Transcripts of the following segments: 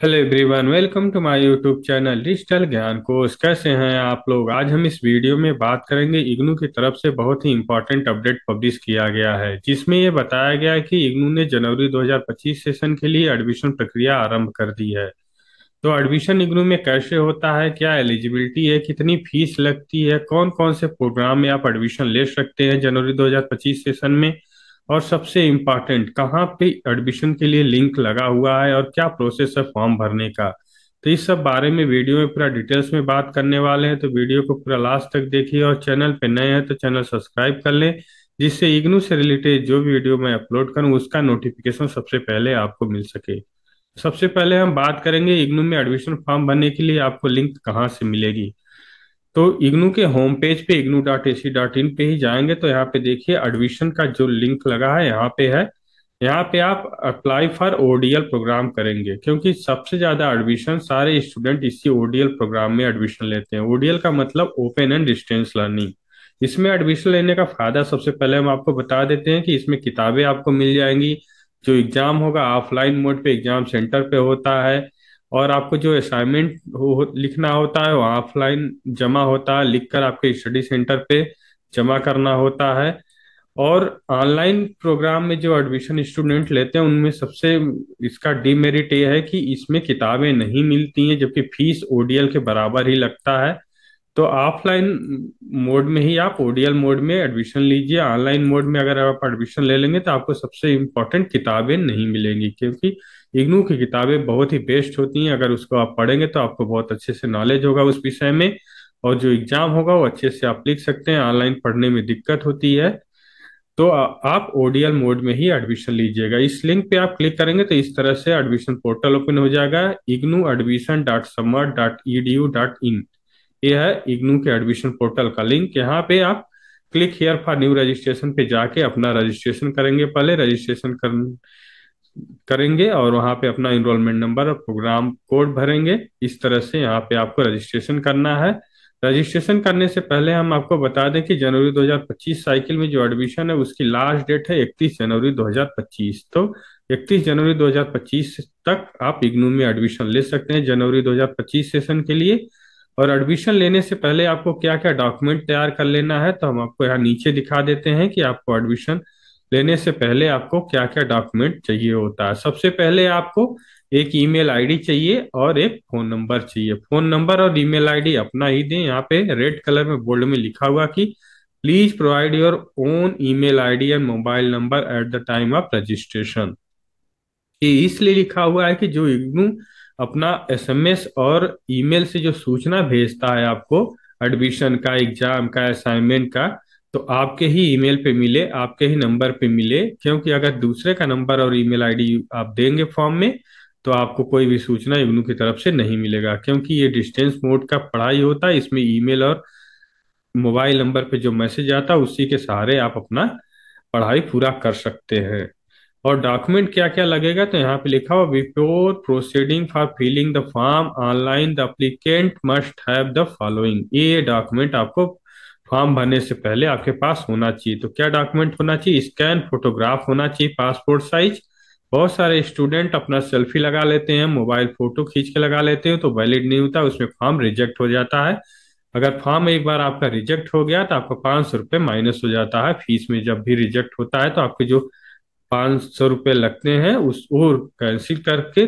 Hello everyone, welcome to my YouTube channel digital Gyan Kosh. कैसे हैं आप लोग? आज हम इस वीडियो में बात करेंगे इग्नू की तरफ से बहुत ही इंपॉर्टेंट अपडेट पब्लिश किया गया है, जिसमें ये बताया गया है कि इग्नू ने जनवरी 2025 सेशन के लिए एडमिशन प्रक्रिया आरंभ कर दी है। तो एडमिशन इग्नू में कैसे होता है, क्या एलिजिबिलिटी है, कितनी फीस लगती है, कौन कौन से प्रोग्राम में आप एडमिशन ले सकते हैं जनवरी 2025 सेशन में, और सबसे इम्पोर्टेंट कहाँ पे एडमिशन के लिए लिंक लगा हुआ है और क्या प्रोसेस है फॉर्म भरने का। तो इस सब बारे में वीडियो में पूरा डिटेल्स में बात करने वाले हैं, तो वीडियो को पूरा लास्ट तक देखिए और चैनल पे नए हैं तो चैनल सब्सक्राइब कर लें, जिससे इग्नू से रिलेटेड जो भी वीडियो मैं अपलोड करूं उसका नोटिफिकेशन सबसे पहले आपको मिल सके। सबसे पहले हम बात करेंगे इग्नू में एडमिशन फॉर्म भरने के लिए आपको लिंक कहाँ से मिलेगी। तो इग्नू के होम पेज पे ignu.ac.in पे ही जाएंगे तो यहाँ पे देखिए एडमिशन का जो लिंक लगा है यहाँ पे है। यहाँ पे आप अप्लाई फॉर ओडीएल प्रोग्राम करेंगे, क्योंकि सबसे ज्यादा एडमिशन सारे स्टूडेंट इसी ओडीएल प्रोग्राम में एडमिशन लेते हैं। ओडीएल का मतलब ओपन एंड डिस्टेंस लर्निंग। इसमें एडमिशन लेने का फायदा सबसे पहले हम आपको बता देते हैं कि इसमें किताबें आपको मिल जाएंगी। जो एग्जाम होगा ऑफलाइन मोड पे एग्जाम सेंटर पे होता है, और आपको जो असाइनमेंट लिखना होता है वो ऑफलाइन जमा होता है, लिखकर आपके स्टडी सेंटर पे जमा करना होता है। और ऑनलाइन प्रोग्राम में जो एडमिशन स्टूडेंट लेते हैं उनमें सबसे इसका डीमेरिट ये है कि इसमें किताबें नहीं मिलती हैं, जबकि फीस ओडीएल के बराबर ही लगता है। तो ऑफलाइन मोड में ही आप ओडीएल मोड में एडमिशन लीजिए। ऑनलाइन मोड में अगर आप एडमिशन ले लेंगे तो आपको सबसे इम्पोर्टेंट किताबें नहीं मिलेंगी, क्योंकि इग्नू की किताबें बहुत ही बेस्ट होती हैं। अगर उसको आप पढ़ेंगे तो आपको बहुत अच्छे से नॉलेज होगा उस विषय में, और जो एग्जाम होगा वो अच्छे से आप लिख सकते हैं। ऑनलाइन पढ़ने में दिक्कत होती है, तो आप ओडीएल मोड में ही एडमिशन लीजिएगा। इस लिंक पे आप क्लिक करेंगे तो इस तरह से एडमिशन पोर्टल ओपन हो जाएगा, ignuadmission.summer.edu.in। ये है इग्नू के एडमिशन पोर्टल का लिंक। यहाँ पे आप click here for new registration पे जाके अपना रजिस्ट्रेशन करेंगे। पहले करेंगे और वहाँ पे अपना इनरोलमेंट नंबर और प्रोग्राम कोड भरेंगे। इस तरह से यहाँ पे आपको रजिस्ट्रेशन करना है। रजिस्ट्रेशन करने से पहले हम आपको बता दें कि जनवरी 2025 साइकिल में जो एडमिशन है उसकी लास्ट डेट है 31 जनवरी 2025। तो 31 जनवरी 2025 तक आप इग्नू में एडमिशन ले सकते हैं जनवरी 2025 सेशन के लिए। और एडमिशन लेने से पहले आपको क्या क्या डॉक्यूमेंट तैयार कर लेना है, तो हम आपको यहाँ नीचे दिखा देते हैं कि आपको एडमिशन लेने से पहले आपको क्या क्या डॉक्यूमेंट चाहिए होता है। सबसे पहले आपको एक ईमेल आईडी चाहिए और एक फोन नंबर चाहिए। फोन नंबर और ईमेल आईडी अपना ही दें। यहाँ पे रेड कलर में बोल्ड में लिखा हुआ कि please provide your own email ID and mobile number at the time of registration. ये इसलिए लिखा हुआ है कि जो इग्नू अपना एसएमएस और ईमेल से जो सूचना भेजता है आपको एडमिशन का, एग्जाम का, असाइनमेंट का, तो आपके ही ईमेल पे मिले, आपके ही नंबर पे मिले। क्योंकि अगर दूसरे का नंबर और ईमेल आईडी आप देंगे फॉर्म में तो आपको कोई भी सूचना इग्नू की तरफ से नहीं मिलेगा, क्योंकि ये डिस्टेंस मोड का पढ़ाई होता है। इसमें ईमेल और मोबाइल नंबर पे जो मैसेज आता है उसी के सहारे आप अपना पढ़ाई पूरा कर सकते हैं। और डॉक्यूमेंट क्या क्या लगेगा, तो यहाँ पे लिखा हुआ before proceeding for filling the form online the applicant must have the following. ये डॉक्यूमेंट आपको फॉर्म भरने से पहले आपके पास होना चाहिए। तो क्या डॉक्यूमेंट होना चाहिए? स्कैन फोटोग्राफ होना चाहिए पासपोर्ट साइज। बहुत सारे स्टूडेंट अपना सेल्फी लगा लेते हैं, मोबाइल फोटो खींच के लगा लेते हैं, तो वैलिड नहीं होता, उसमें फॉर्म रिजेक्ट हो जाता है। अगर फॉर्म एक बार आपका रिजेक्ट हो गया तो आपका 500 रुपये माइनस हो जाता है फीस में। जब भी रिजेक्ट होता है तो आपके जो 500 रुपये लगते हैं उस वो कैंसिल करके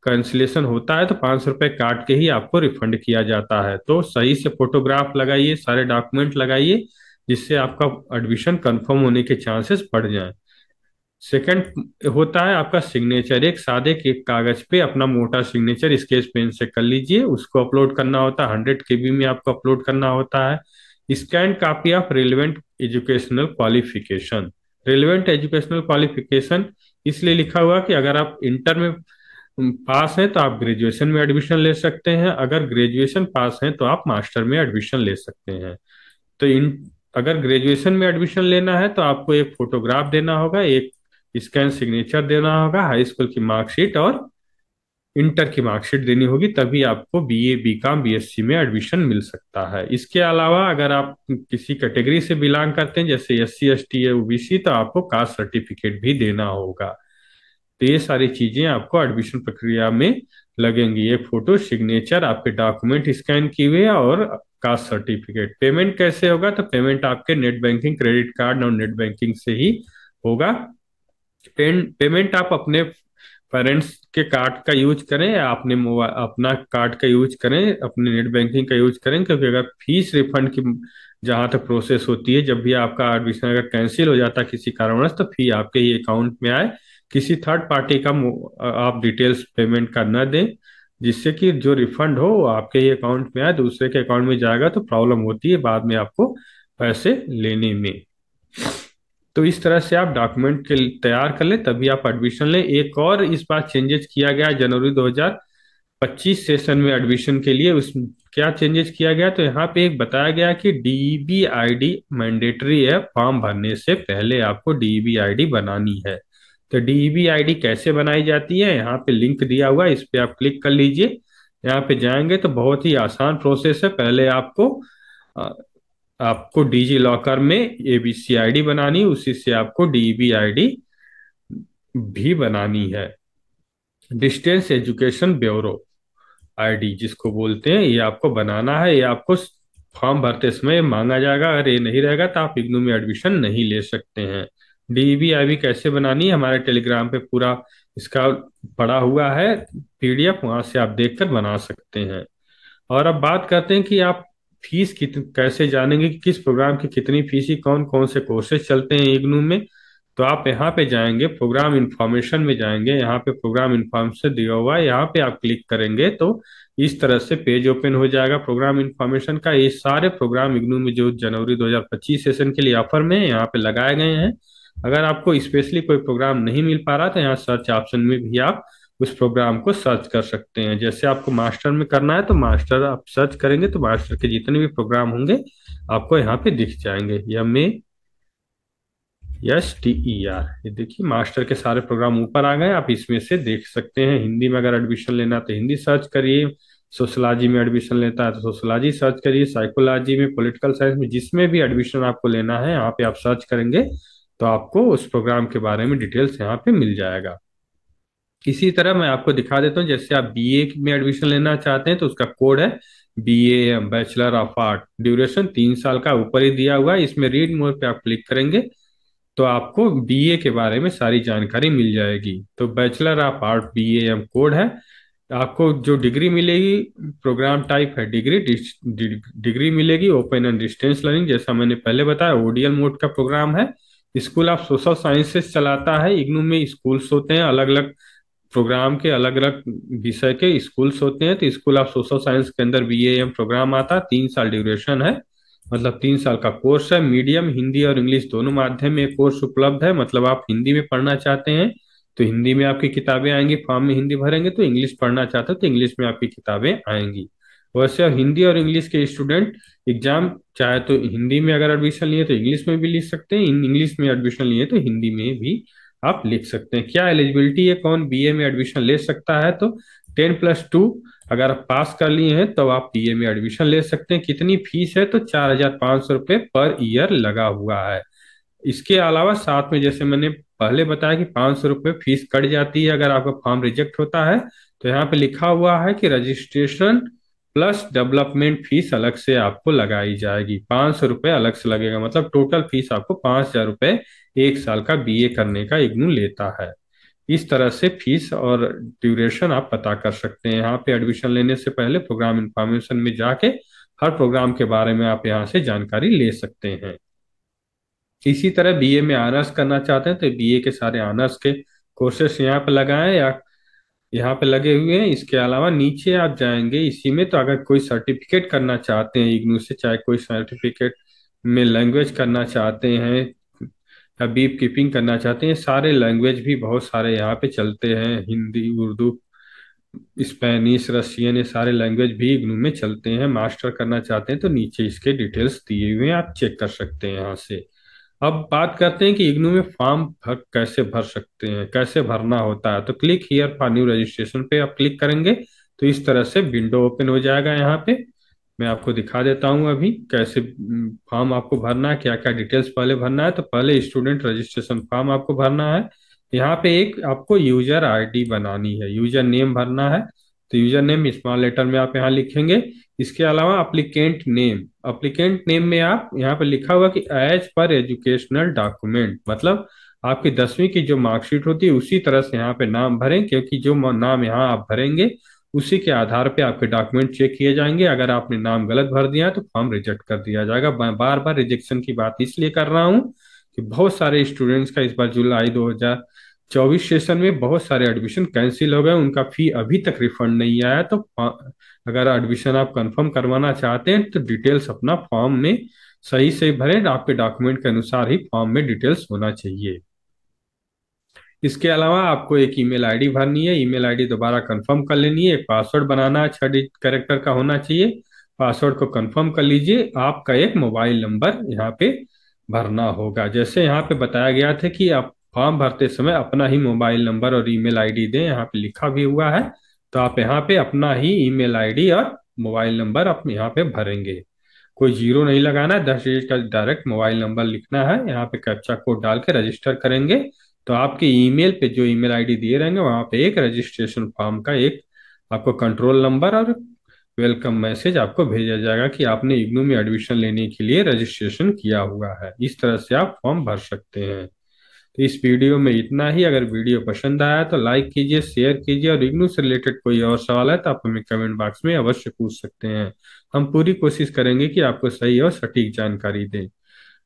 कैंसिलेशन होता है तो 500 रुपये काट के ही आपको रिफंड किया जाता है। तो सही से फोटोग्राफ लगाइए, सारे डॉक्यूमेंट लगाइए, जिससे आपका एडमिशन कंफर्म होने के चांसेस बढ़ जाएं। सेकंड होता है आपका सिग्नेचर। एक सादे के कागज पे अपना मोटा सिग्नेचर स्केच पेन से कर लीजिए। उसको अपलोड करना होता है, 100 KB में आपको अपलोड करना होता है। Scan copy of relevant educational qualification. Relevant educational qualification इसलिए लिखा हुआ कि अगर आप इंटर में पास हैं तो आप ग्रेजुएशन में एडमिशन ले सकते हैं, अगर ग्रेजुएशन पास हैं तो आप मास्टर में एडमिशन ले सकते हैं। तो इन अगर ग्रेजुएशन में एडमिशन लेना है तो आपको एक फोटोग्राफ देना होगा, एक स्कैन सिग्नेचर देना होगा, हाई स्कूल की मार्कशीट और इंटर की मार्कशीट देनी होगी, तभी आपको बीए बीकॉम बीएससी में एडमिशन मिल सकता है। इसके अलावा अगर आप किसी कैटेगरी से बिलोंग करते हैं जैसे SC ST या OBC तो आपको कास्ट सर्टिफिकेट भी देना होगा। तो ये सारी चीजें आपको एडमिशन प्रक्रिया में लगेंगी। एक फोटो, सिग्नेचर, आपके डॉक्यूमेंट स्कैन किए हुए और कास्ट सर्टिफिकेट। पेमेंट कैसे होगा? तो पेमेंट आपके नेट बैंकिंग, क्रेडिट कार्ड और नेट बैंकिंग से ही होगा। पेमेंट आप अपने पेरेंट्स के कार्ड का यूज करें या अपने मोबाइल अपना कार्ड का यूज करें, अपने नेट बैंकिंग का यूज करें, क्योंकि अगर फीस रिफंड की जहां तक प्रोसेस होती है, जब भी आपका एडमिशन अगर कैंसिल हो जाता है किसी कारणवश, तो फी आपके ही अकाउंट में आए। किसी थर्ड पार्टी का आप डिटेल्स पेमेंट का न दें, जिससे कि जो रिफंड हो वो आपके ही अकाउंट में आए। दूसरे के अकाउंट में जाएगा तो प्रॉब्लम होती है बाद में आपको पैसे लेने में। तो इस तरह से आप डॉक्यूमेंट के तैयार कर लें, तभी आप एडमिशन लें। एक और इस बार चेंजेस किया गया जनवरी 2025 सेशन में एडमिशन के लिए। उस क्या चेंजेस किया गया? तो यहाँ पे एक बताया गया कि DEB ID मैंडेटरी है। फॉर्म भरने से पहले आपको DEB ID बनानी है। तो DEB ID कैसे बनाई जाती है, यहाँ पे लिंक दिया हुआ है, इस पे आप क्लिक कर लीजिए। यहाँ पे जाएंगे तो बहुत ही आसान प्रोसेस है। पहले आपको डिजी लॉकर में ABC ID बनानी, उसी से आपको DEB ID भी बनानी है। डिस्टेंस एजुकेशन ब्यूरो ID जिसको बोलते हैं, ये आपको बनाना है। ये आपको फॉर्म भरते समय मांगा जाएगा। अगर ये नहीं रहेगा तो आप इग्नू में एडमिशन नहीं ले सकते हैं। DEB ID कैसे बनानी है, हमारे टेलीग्राम पे पूरा इसका पड़ा हुआ है PDF, वहां से आप देखकर बना सकते हैं। और अब बात करते हैं कि आप फीस कैसे जानेंगे कि किस प्रोग्राम की कितनी फीस ही, कौन कौन से कोर्सेज चलते हैं इग्नू में। तो आप यहाँ पे जाएंगे, प्रोग्राम इंफॉर्मेशन में जाएंगे। यहाँ पे प्रोग्राम इंफॉर्मेशन दिया हुआ है, यहाँ पे आप क्लिक करेंगे तो इस तरह से पेज ओपन हो जाएगा प्रोग्राम इंफॉर्मेशन का। ये सारे प्रोग्राम इग्नू में जो जनवरी 2025 सेशन के लिए ऑफर में यहाँ पे लगाए गए हैं। अगर आपको स्पेशली कोई प्रोग्राम नहीं मिल पा रहा तो यहाँ सर्च ऑप्शन में भी आप उस प्रोग्राम को सर्च कर सकते हैं। जैसे आपको मास्टर में करना है तो मास्टर आप सर्च करेंगे तो मास्टर के जितने भी प्रोग्राम होंगे आपको यहाँ पे दिख जाएंगे। MASTER, ये देखिए मास्टर के सारे प्रोग्राम ऊपर आ गए, आप इसमें से देख सकते हैं। हिंदी में अगर एडमिशन लेना है तो हिंदी सर्च करिए, सोशलॉजी में एडमिशन लेता है तो सोशलॉजी सर्च करिए, साइकोलॉजी में, पॉलिटिकल साइंस में, जिसमें भी एडमिशन आपको लेना है यहाँ पे आप सर्च करेंगे तो आपको उस प्रोग्राम के बारे में डिटेल्स यहाँ पे मिल जाएगा। इसी तरह मैं आपको दिखा देता हूँ, जैसे आप BA में एडमिशन लेना चाहते हैं तो उसका कोड है BAM, bachelor of art. Duration 3 साल का ऊपर ही दिया हुआ है। इसमें रीड मोर पे आप क्लिक करेंगे तो आपको BA के बारे में सारी जानकारी मिल जाएगी। तो bachelor of art BAM code है। आपको जो डिग्री मिलेगी, प्रोग्राम टाइप है डिग्री, डिग्री मिलेगी ओपन एंड डिस्टेंस लर्निंग, जैसा मैंने पहले बताया ODL मोड का प्रोग्राम है। स्कूल ऑफ सोशल साइंसेस चलाता है। इग्नू में स्कूल्स होते हैं, अलग अलग प्रोग्राम के अलग अलग विषय के स्कूल्स होते हैं। तो स्कूल ऑफ सोशल साइंस के अंदर BAM प्रोग्राम आता है। 3 साल ड्यूरेशन है, मतलब 3 साल का कोर्स है। मीडियम हिंदी और इंग्लिश दोनों माध्यम में कोर्स उपलब्ध है। मतलब आप हिंदी में पढ़ना चाहते हैं तो हिंदी में आपकी किताबें आएंगी, फॉर्म में हिंदी भरेंगे। तो इंग्लिश पढ़ना चाहते हो तो इंग्लिश में आपकी किताबें आएंगी। वैसे अब हिंदी और इंग्लिश के स्टूडेंट एग्जाम चाहे तो हिंदी में अगर एडमिशन लिए तो इंग्लिश में भी लिख सकते हैं, इंग्लिश में एडमिशन लिए तो हिंदी में भी आप लिख सकते हैं। क्या एलिजिबिलिटी है, कौन BA में एडमिशन ले सकता है? तो 10+2 अगर आप पास कर लिए हैं तो आप BA में एडमिशन ले सकते हैं। कितनी फीस है? तो 4,500 रुपये पर ईयर लगा हुआ है। इसके अलावा साथ में जैसे मैंने पहले बताया कि 500 रुपये फीस कट जाती है अगर आपका फॉर्म रिजेक्ट होता है। तो यहाँ पे लिखा हुआ है कि रजिस्ट्रेशन प्लस डेवलपमेंट फीस अलग से आपको लगाई जाएगी। 500 रुपये अलग से लगेगा, मतलब टोटल फीस आपको 5,000 रुपये 1 साल का BA करने का इग्नू लेता है। इस तरह से फीस और ड्यूरेशन आप पता कर सकते हैं। यहाँ पे एडमिशन लेने से पहले प्रोग्राम इंफॉर्मेशन में जाके हर प्रोग्राम के बारे में आप यहाँ से जानकारी ले सकते हैं। इसी तरह BA में ऑनर्स करना चाहते हैं तो BA के सारे ऑनर्स के कोर्सेस यहाँ पे लगाएं या यहाँ पे लगे हुए हैं। इसके अलावा नीचे आप जाएंगे इसी में, तो अगर कोई सर्टिफिकेट करना चाहते हैं इग्नू से, चाहे कोई सर्टिफिकेट में लैंग्वेज करना चाहते हैं या बीप कीपिंग करना चाहते हैं, सारे लैंग्वेज भी बहुत सारे यहाँ पे चलते हैं। हिंदी, उर्दू, स्पेनिश, रशियन, ये सारे लैंग्वेज भी इग्नू में चलते हैं। मास्टर करना चाहते हैं तो नीचे इसके डिटेल्स दिए हुए हैं, आप चेक कर सकते हैं यहाँ से। अब बात करते हैं कि इग्नू में फॉर्म कैसे भर सकते हैं, कैसे भरना होता है। तो click here for new registration पे आप क्लिक करेंगे तो इस तरह से विंडो ओपन हो जाएगा। यहाँ पे मैं आपको दिखा देता हूँ अभी कैसे फॉर्म आपको भरना है, क्या क्या डिटेल्स पहले भरना है। तो पहले स्टूडेंट रजिस्ट्रेशन फॉर्म आपको भरना है। यहाँ पे एक आपको यूजर आईडी बनानी है, यूजर नेम भरना है। तो यूजर नेम स्मॉल लेटर में आप यहाँ लिखेंगे। इसके अलावा अप्लीकेंट नेम में आप यहाँ पे लिखा हुआ कि एज पर एजुकेशनल डॉक्यूमेंट, मतलब आपकी 10वीं की जो मार्कशीट होती है उसी तरह से यहाँ पे नाम भरें, क्योंकि जो नाम यहाँ आप भरेंगे उसी के आधार पे आपके डॉक्यूमेंट चेक किए जाएंगे। अगर आपने नाम गलत भर दिया है तो फॉर्म रिजेक्ट कर दिया जाएगा। बार बार रिजेक्शन की बात इसलिए कर रहा हूँ कि बहुत सारे स्टूडेंट्स का इस बार जुलाई 2024 सेशन में बहुत सारे एडमिशन कैंसिल हो गए, उनका फी अभी तक रिफंड नहीं आया। तो अगर एडमिशन आप कंफर्म करवाना चाहते हैं तो डिटेल्स अपना फॉर्म में सही से भरें, आपके डॉक्यूमेंट के अनुसार ही फॉर्म में डिटेल्स होना चाहिए। इसके अलावा आपको एक ईमेल आईडी भरनी है, ईमेल आईडी दोबारा कंफर्म कर लेनी है, एक पासवर्ड बनाना है 6 कैरेक्टर का होना चाहिए। पासवर्ड को कंफर्म कर लीजिए। आपका एक मोबाइल नंबर यहाँ पे भरना होगा, जैसे यहाँ पे बताया गया था कि आप फॉर्म भरते समय अपना ही मोबाइल नंबर और ईमेल आईडी दें, यहाँ पे लिखा भी हुआ है। तो आप यहाँ पे अपना ही ईमेल आईडी और मोबाइल नंबर अपने यहाँ पे भरेंगे। कोई जीरो नहीं लगाना है, 10 डिजिट का डायरेक्ट मोबाइल नंबर लिखना है। यहाँ पे कैप्चा कोड डाल के रजिस्टर करेंगे तो आपके ईमेल पे जो ईमेल आईडी दिए रहेंगे वहाँ पे एक रजिस्ट्रेशन फॉर्म का एक आपको कंट्रोल नंबर और वेलकम मैसेज आपको भेजा जाएगा कि आपने इग्नू में एडमिशन लेने के लिए रजिस्ट्रेशन किया हुआ है। इस तरह से आप फॉर्म भर सकते हैं। तो इस वीडियो में इतना ही। अगर वीडियो पसंद आया तो लाइक कीजिए, शेयर कीजिए, और इग्नू से रिलेटेड कोई और सवाल है तो आप हमें कमेंट बॉक्स में अवश्य पूछ सकते हैं। हम पूरी कोशिश करेंगे कि आपको सही और सटीक जानकारी दें।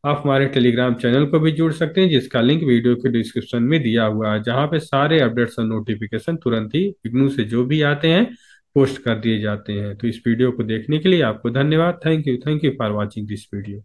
आप हमारे टेलीग्राम चैनल को भी जुड़ सकते हैं, जिसका लिंक वीडियो के डिस्क्रिप्शन में दिया हुआ है, जहाँ पे सारे अपडेट्स और नोटिफिकेशन तुरंत ही इग्नू से जो भी आते हैं पोस्ट कर दिए जाते हैं। तो इस वीडियो को देखने के लिए आपको धन्यवाद। Thank you for watching this video.